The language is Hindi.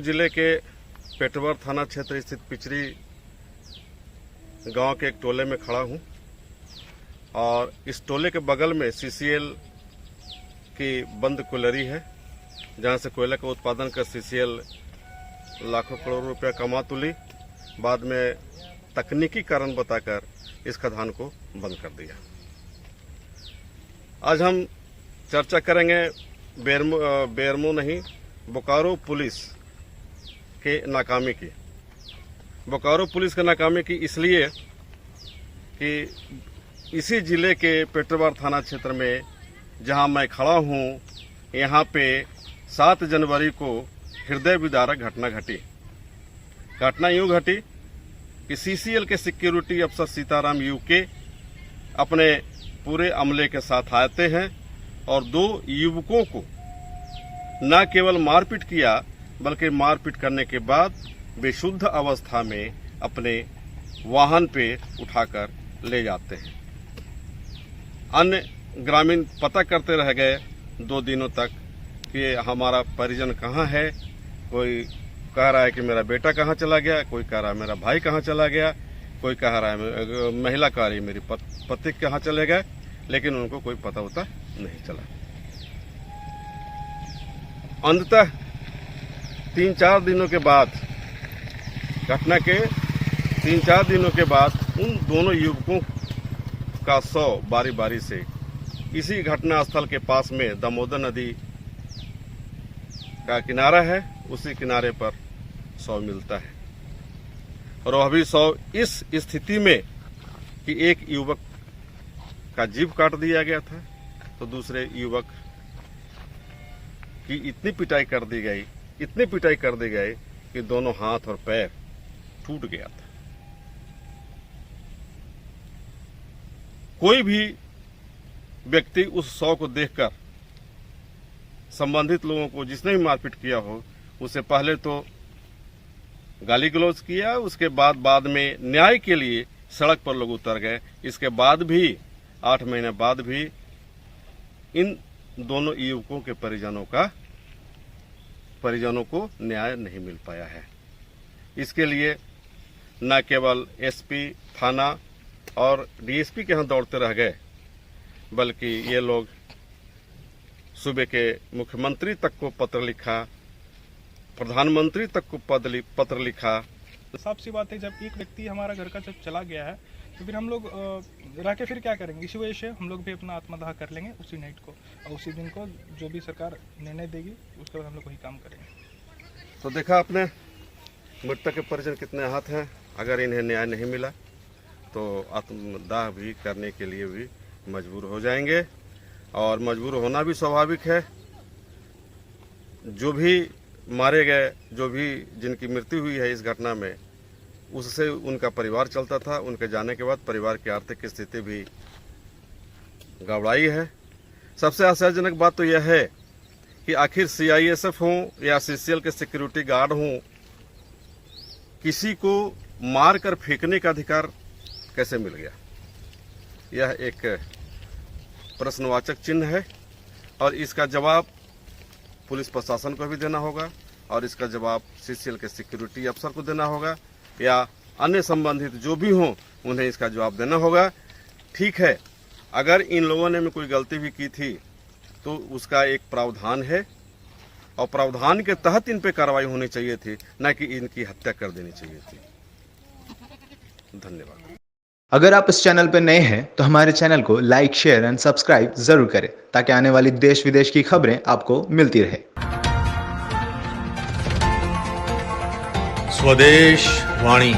जिले के पेटवर थाना क्षेत्र स्थित पिचरी गांव के एक टोले में खड़ा हूं और इस टोले के बगल में सीसीएल की बंद कोयलरी है, जहां से कोयला का उत्पादन कर सीसीएल लाखों करोड़ रुपया कमा तुली। बाद में तकनीकी कारण बताकर इस खदान को बंद कर दिया। आज हम चर्चा करेंगे बेरमो नहीं, बोकारो पुलिस के नाकामी की। बोकारो पुलिस के नाकामी की इसलिए कि इसी जिले के पेटरवार थाना क्षेत्र में जहां मैं खड़ा हूं, यहां पे 7 जनवरी को हृदय विदारक घटना घटी। घटना यूं घटी कि सीसीएल के सिक्योरिटी अफसर सीताराम यूके अपने पूरे अमले के साथ आते हैं और 2 युवकों को न केवल मारपीट किया बल्कि मारपीट करने के बाद बेशुद्ध अवस्था में अपने वाहन पे उठाकर ले जाते हैं। अन्य ग्रामीण पता करते रह गए 2 दिनों तक कि हमारा परिजन कहाँ है। कोई कह रहा है कि मेरा बेटा कहाँ चला गया, कोई कह रहा है मेरा भाई कहाँ चला गया, कोई कह रहा है महिला कह रही मेरी पति कहाँ चले गए, लेकिन उनको कोई पता होता नहीं चला। अंततः 3-4 दिनों के बाद, घटना के 3-4 दिनों के बाद उन दोनों युवकों का शव बारी बारी से इसी घटना स्थल के पास में दामोदर नदी का किनारा है, उसी किनारे पर शव मिलता है। और वह भी शव इस स्थिति में कि एक युवक का जीभ काट दिया गया था, तो दूसरे युवक की इतनी पिटाई कर दी गई कि दोनों हाथ और पैर टूट गया था। कोई भी व्यक्ति उस शव को देखकर संबंधित लोगों को, जिसने भी मारपीट किया हो, उसे पहले तो गाली गलौज किया, उसके बाद में न्याय के लिए सड़क पर लोग उतर गए। इसके बाद भी 8 महीने बाद भी इन दोनों युवकों के परिजनों को न्याय नहीं मिल पाया है। इसके लिए न केवल एसपी थाना और डीएसपी के यहाँ दौड़ते रह गए, बल्कि ये लोग सूबे के मुख्यमंत्री तक को पत्र लिखा, प्रधानमंत्री तक को पत्र लिखा। साफ सी बात है, जब एक व्यक्ति हमारा घर का जब चला गया है तो फिर हम लोग रह के फिर क्या करेंगे। इसी वजह से हम लोग भी अपना आत्मदाह कर लेंगे उसी नाइट को, और उसी दिन को जो भी सरकार निर्णय देगी उसके बाद हम लोग वही काम करेंगे। तो देखा आपने मृतक के परिजन कितने आहत हैं। अगर इन्हें न्याय नहीं मिला तो आत्मदाह भी करने के लिए भी मजबूर हो जाएंगे, और मजबूर होना भी स्वाभाविक है। जो भी मारे गए, जो भी जिनकी मृत्यु हुई है इस घटना में, उससे उनका परिवार चलता था। उनके जाने के बाद परिवार की आर्थिक स्थिति भी गड़बड़ाई है। सबसे आश्चर्यजनक बात तो यह है कि आखिर सीआईएसएफ हो या सीसीएल के सिक्योरिटी गार्ड हो, किसी को मार कर फेंकने का अधिकार कैसे मिल गया? यह एक प्रश्नवाचक चिन्ह है, और इसका जवाब पुलिस प्रशासन को भी देना होगा, और इसका जवाब सीसीएल के सिक्योरिटी अफसर को देना होगा, या अन्य संबंधित जो भी हों उन्हें इसका जवाब देना होगा। ठीक है, अगर इन लोगों ने कोई गलती भी की थी तो उसका एक प्रावधान है, और प्रावधान के तहत इन पे कार्रवाई होनी चाहिए थी, न कि इनकी हत्या कर देनी चाहिए थी। धन्यवाद। अगर आप इस चैनल पर नए हैं तो हमारे चैनल को लाइक, शेयर एंड सब्सक्राइब जरूर करें, ताकि आने वाली देश विदेश की खबरें आपको मिलती रहे। स्वदेश वाणी।